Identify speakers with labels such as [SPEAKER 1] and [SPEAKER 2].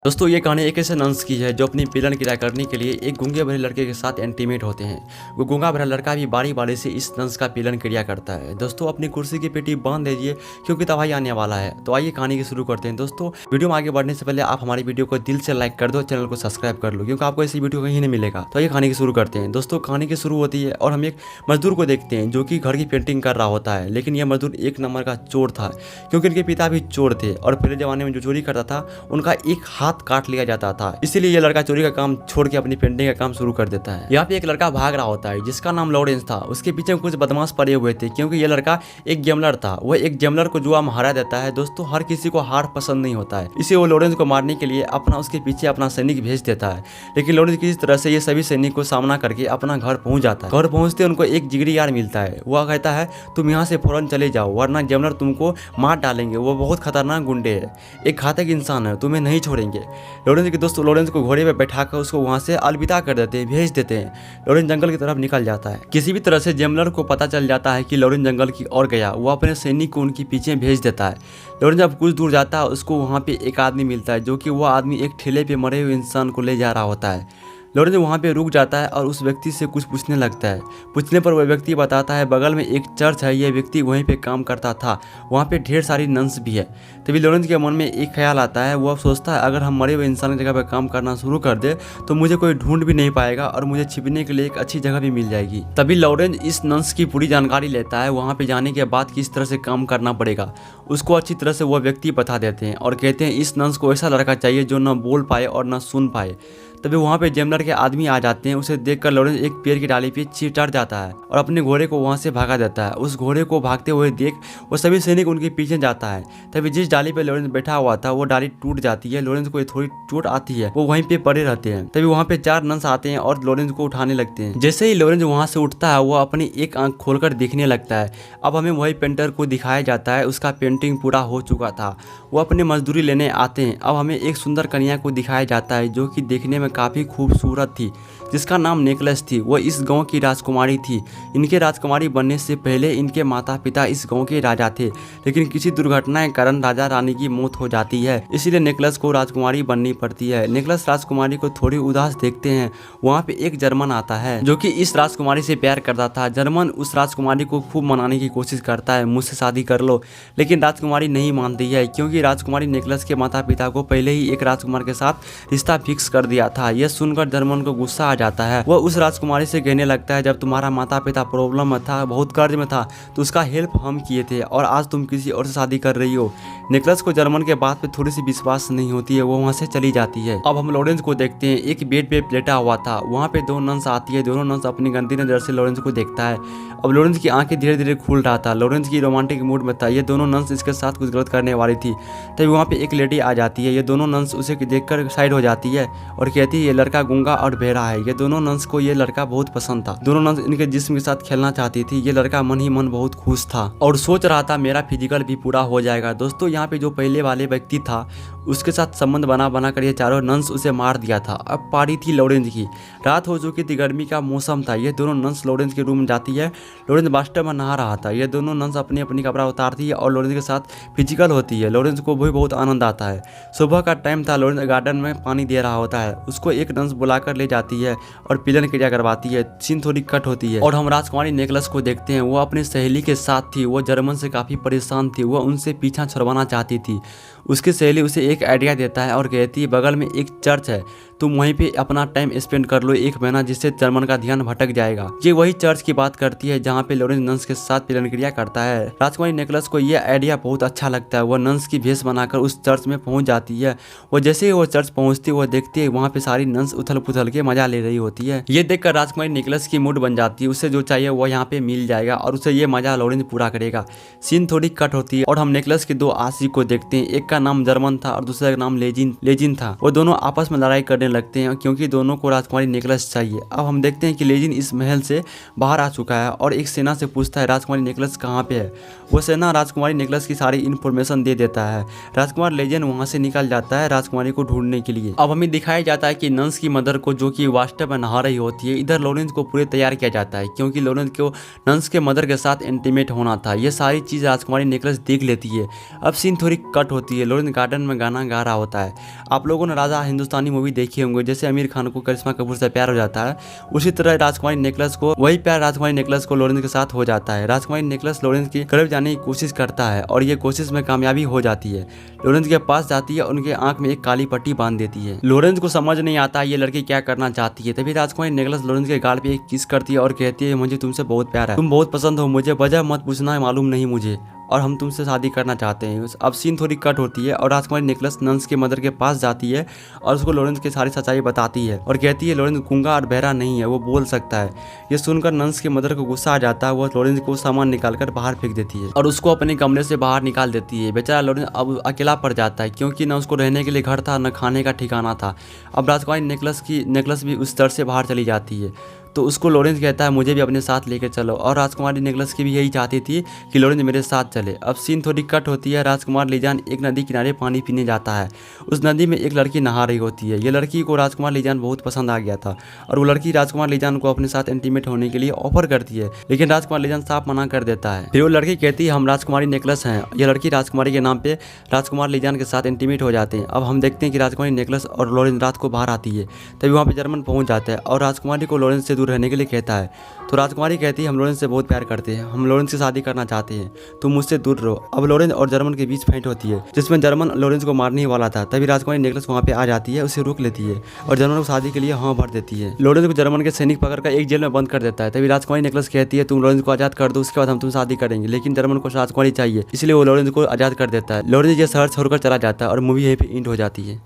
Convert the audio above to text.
[SPEAKER 1] दोस्तों ये कहानी एक ऐसे नंस की है जो अपनी विलन क्रिया करने के लिए एक गूंगे बहरे लड़के के साथ इंटीमेट होते हैं। वो गूंगा बहरा लड़का भी बारी बारी से इस नंस का विलन क्रिया करता है। दोस्तों अपनी कुर्सी की पेटी बांध दीजिए क्योंकि तबाही आने वाला है। तो आइए कहानी की शुरू करते हैं। दोस्तों वीडियो में आगे बढ़ने से पहले आप हमारी वीडियो को दिल से लाइक कर दो, चैनल को सब्सक्राइब कर लो क्योंकि आपको ऐसी वीडियो कहीं नहीं मिलेगा। तो आइए कहानी की शुरू करते हैं। दोस्तों कहानी की शुरू होती है और हम एक मजदूर को देखते हैं जो कि घर की पेंटिंग कर रहा होता है। लेकिन यह मजदूर एक नंबर का चोर था क्योंकि इनके पिता भी चोर थे और पहले जमाने में जो चोरी करता था उनका एक हाथ काट लिया जाता था। इसीलिए ये लड़का चोरी का काम छोड़ के अपनी पेंटिंग का काम शुरू कर देता है। यहाँ पे एक लड़का भाग रहा होता है जिसका नाम लॉरेंस था। उसके पीछे कुछ बदमाश पड़े हुए थे क्योंकि ये लड़का एक गैमलर था। वह एक गैमलर को जुआ में हरा देता है। दोस्तों हर किसी को हार पसंद नहीं होता है, इसे वो लॉरेंस को मारने के लिए उसके पीछे अपना सैनिक भेज देता है। लेकिन लॉरेंस किसी तरह से ये सभी सैनिक को सामना करके अपना घर पहुंच जाता है। घर पहुंचते उनको एक जिगरी यार मिलता है। वह कहता है तुम यहाँ से फौरन चले जाओ वरना गैमलर तुमको मार डालेंगे। वो बहुत खतरनाक गुंडे है, एक घातक इंसान है, तुम्हें नहीं छोड़ेंगे। लॉरेंस के दोस्त लॉरेंस को घोड़े पे बैठाकर उसको वहां से अलविदा कर देते हैं, भेज देते हैं। लॉरेंस जंगल की तरफ निकल जाता है। किसी भी तरह से गैमलर को पता चल जाता है कि लॉरेंस जंगल की ओर गया। वो अपने सैनिक को उनके पीछे भेज देता है। लॉरेंस जब कुछ दूर जाता है उसको वहाँ पे एक आदमी मिलता है जो कि वो आदमी एक ठेले पे मरे हुए इंसान को ले जा रहा होता है। लॉरेंस वहाँ पे रुक जाता है और उस व्यक्ति से कुछ पूछने लगता है। पूछने पर वह व्यक्ति बताता है बगल में एक चर्च है, यह व्यक्ति वहीं पे काम करता था, वहाँ पे ढेर सारी नन्स भी है। तभी लॉरेंस के मन में एक ख्याल आता है। वो अब सोचता है अगर हम मरे हुए इंसान की जगह पर काम करना शुरू कर दे तो मुझे कोई ढूंढ भी नहीं पाएगा और मुझे छिपने के लिए एक अच्छी जगह भी मिल जाएगी। तभी लॉरेंस इस नन्स की पूरी जानकारी लेता है। वहाँ पे जाने के बाद किस तरह से काम करना पड़ेगा उसको अच्छी तरह से वह व्यक्ति बता देते हैं और कहते हैं इस नन्स को ऐसा लड़का चाहिए जो न बोल पाए और न सुन पाए। तभी वहाँ पे गैमलर के आदमी आ जाते हैं। उसे देखकर लॉरेंस एक पेड़ की डाली पे चढ़ जाता है और अपने घोड़े को वहाँ से भगा देता है। उस घोड़े को भागते हुए देख वो सभी सैनिक उनके पीछे जाता है। तभी जिस डाली पे लॉरेंस बैठा हुआ था वो डाली टूट जाती है। लॉरेंस को थोड़ी चोट आती है, वो वहीं पे पड़े रहते हैं। तभी वहाँ पे 4 नन्स आते हैं और लॉरेंस को उठाने लगते हैं। जैसे ही लॉरेंस वहाँ से उठता है वो अपनी एक आंख खोलकर देखने लगता है। अब हमें वही पेंटर को दिखाया जाता है। उसका पेंटिंग पूरा हो चुका था। वो अपनी मजदूरी लेने आते हैं। अब हमें एक सुंदर कन्या को दिखाया जाता है जो कि देखने में काफी खूबसूरत थी, जिसका नाम नेकलेस थी। वो इस गांव की राजकुमारी थी। इनके राजकुमारी बनने से पहले इनके माता पिता इस गांव के राजा थे, लेकिन किसी दुर्घटना के कारण राजा रानी की मौत हो जाती है। इसीलिए नेकलेस को राजकुमारी बननी पड़ती है। नेकलेस राजकुमारी को थोड़ी उदास देखते हैं। वहाँ पे एक जर्मन आता है जो कि इस राजकुमारी से प्यार करता था। जर्मन उस राजकुमारी को खूब मनाने की कोशिश करता है, मुझसे शादी कर लो, लेकिन राजकुमारी नहीं मानती है क्योंकि राजकुमारी नेकलेस के माता पिता को पहले ही एक राजकुमार के साथ रिश्ता फिक्स कर दिया था। यह सुनकर जर्मन को गुस्सा आ जाता है। वह उस राजकुमारी से कहने लगता है जब तुम्हारा माता पिता प्रॉब्लम में था, बहुत कर्ज में था, तो उसका हेल्प हम किए थे और आज तुम किसी और से शादी कर रही हो। नेकलेस को जर्मन के बात पे थोड़ी सी विश्वास नहीं होती है, वो वहाँ से चली जाती है। अब हम लॉरेंस को देखते हैं। एक बेड पे लेटा हुआ था। वहाँ पे 2 नन्स आती है। दोनों नन्स अपनी गंदी नजर से लॉरेंस को देखता है। अब लॉरेंस की आंखें धीरे धीरे खुल रहा था। लॉरेंस की रोमांटिक मूड में था। ये दोनों नन्स इसके साथ कुछ गलत करने वाली थी। तभी वहाँ पे एक लेडी आ जाती है। ये दोनों नन्स उसे देखकर साइड हो जाती है और कहती है ये लड़का गूंगा और बहरा है। ये दोनों नन्स को ये लड़का बहुत पसंद था। दोनों नन्स इनके जिस्म के साथ खेलना चाहती थी। ये लड़का मन ही मन बहुत खुश था और सोच रहा था मेरा फिजिकल भी पूरा हो जाएगा। दोस्तों यहाँ पे जो पहले वाले व्यक्ति था उसके साथ संबंध बना कर ये चारों नन्स उसे मार दिया था। अब पारी थी लॉरेंस की। रात हो चुकी थी, गर्मी का मौसम था। ये दोनों नन्स लॉरेंस के रूम में जाती है। लॉरेंस बाथटब में नहा रहा था। ये दोनों नन्स अपनी अपनी कपड़ा उतारती है और लॉरेंस के साथ फिजिकल होती है। लॉरेंस को भी बहुत आनंद आता है। सुबह का टाइम था। लॉरेंस गार्डन में पानी दे रहा होता है। उसको एक नन्स बुलाकर ले जाती है और पिलन क्रिया करवाती है। सीन थोड़ी कट होती है और हम राजकुमारी नेकलेस को देखते हैं। वो अपनी सहेली के साथ थी। वो जर्मन से काफी परेशान थी। वो उनसे पीछा छुड़वाना चाहती थी। उसकी सहेली उसे एक आइडिया देता है और कहती है बगल में एक चर्च है, तुम वहीं पे अपना टाइम स्पेंड कर लो 1 महीना, जिससे जर्मन का ध्यान भटक जाएगा। ये वही चर्च की बात करती है जहाँ पे लॉरेंस नन्स के साथ पिलन क्रिया करता है। राजकुमारी नेकलेस को यह आइडिया बहुत अच्छा लगता है। वह नन्स की भेष बनाकर उस चर्च में पहुंच जाती है। वो जैसे ही वो चर्च पहुंचती है वो देखती है वहाँ पे सारी नन्स उथल पुथल के मजा ले रही होती है। ये देखकर राजकुमारी नेकलेस की मूड बन जाती है। उसे जो चाहिए वो यहाँ पे मिल जाएगा और उसे ये मजा लॉरेंस पूरा करेगा। सीन थोड़ी कट होती है और हम नेकलेस के 2 आशिक को देखते हैं। एक का नाम जर्मन था और दूसरे का नाम लेजिन था। वो दोनों आपस में लड़ाई करने लगते हैं क्योंकि दोनों को राजकुमारी नेकलेस चाहिए। अब हम देखते हैं कि लेजिन इस महल से बाहर आ चुका है और एक सेना से पूछता है राजकुमारी नेकलेस कहाँ पे है। वो सेना राजकुमारी नेकलेस की सारी इन्फॉर्मेशन दे देता है। राजकुमार लेजिन वहाँ से निकल जाता है राजकुमारी को ढूंढने के लिए। अब हमें दिखाया जाता है कि नंस की मदर को, जो कि वास्तव में नहा रही होती है, इधर लॉरेंस को पूरे तैयार किया जाता है क्योंकि लॉरेंस को नंस के मदर के साथ इंटीमेट होना था। ये सारी चीज़ राजकुमारी नेकलेस देख लेती है। अब सीन थोड़ी कट होती है, लॉरेंस गार्डन में गाना गा रहा होता है। आप लोगों ने राजा हिंदुस्तानी मूवी देखी होंगे, जैसे आमिर खान को करिश्मा कपूर से प्यार हो जाता है, उसी तरह राजकुमारी नेकलेस को वही प्यार राजकुमारी नेकलेस को लॉरेंस के साथ हो जाता है। राजकुमारी नेकलेस लॉरेंस के करीब जाने की कोशिश करता है और ये कोशिश में कामयाबी हो जाती है। लॉरेंस के पास जाती है और उनके आंख में एक काली पट्टी बांध देती है। लॉरेंस को समझ नहीं आता ये लड़की क्या करना चाहती है। तभी राजकुमारी नेकलेस लॉरेंस के गाल पे एक किस करती है और कहती है मुझे तुमसे बहुत प्यार है, तुम बहुत पसंद हो मुझे, वजह मत पूछना, मालूम नहीं मुझे, और हम तुमसे शादी करना चाहते हैं। अब सीन थोड़ी कट होती है और राजकुमारी नेकलेस नंस के मदर के पास जाती है और उसको लॉरेंस की सारी सच्चाई बताती है और कहती है लॉरेंस गूंगा और बहरा नहीं है, वो बोल सकता है। ये सुनकर नंस के मदर को गुस्सा आ जाता है। वो लॉरेंस को सामान निकालकर बाहर फेंक देती है और उसको अपने कमरे से बाहर निकाल देती है। बेचारा लॉरेंस अब अकेला पड़ जाता है क्योंकि न उसको रहने के लिए घर था न खाने का ठिकाना था। अब राजकुमारी नेकलेस भी उस दर से बाहर चली जाती है तो उसको लॉरेंस कहता है मुझे भी अपने साथ लेकर चलो, और राजकुमारी नेकलेस की भी यही चाहती थी कि लॉरेंस मेरे साथ चले। अब सीन थोड़ी कट होती है। राजकुमार लीजान एक नदी किनारे पानी पीने जाता है। उस नदी में एक लड़की नहा रही होती है। ये लड़की को राजकुमार लीजान बहुत पसंद आ गया था और वो लड़की राजकुमार लीजान को अपने साथ इंटीमेट होने के लिए ऑफर करती है, लेकिन राजकुमार लीजान साफ मना कर देता है। फिर वो लड़की कहती है हम राजकुमारी नेकलेस हैं। यह लड़की राजकुमारी के नाम पे राजकुमार लीजान के साथ इंटीमेट हो जाते हैं। अब हम देखते हैं कि राजकुमारी नेकलेस और लॉरेंस रात को बाहर आती है, तभी वहाँ पे जर्मन पहुँच जाता है और राजकुमारी को लॉरेंस से दूर रहने के लिए कहता है। तो राजकुमारी कहती है हम लॉरेंस से बहुत प्यार करते हैं, हम लॉरेंस से शादी करना चाहते हैं, तुम मुझसे दूर रहो। अब लॉरेंस और जर्मन के बीच फाइट होती है जिसमें जर्मन लॉरेंस को मारने ही वाला था। तभी राजकुमारी नेकलेस वहाँ पे आ जाती है, उसे रोक लेती है और जर्मन को शादी के लिए हाँ भर देती है। लॉरेंस को जर्मन के सैनिक पकड़कर एक जेल में बंद कर देता है। तभी राजकुमारी नेकलेस कहती है तुम लॉरेंस को आजाद कर दो, उसके बाद हम तुम शादी करेंगे, लेकिन जर्मन को राजकुमारी चाहिए, इसलिए वो लॉरेंस को आजाद कर देता है। लॉरेंस ये शहर छोड़कर चला जाता है और मूवी यहीं पे एंड हो जाती है।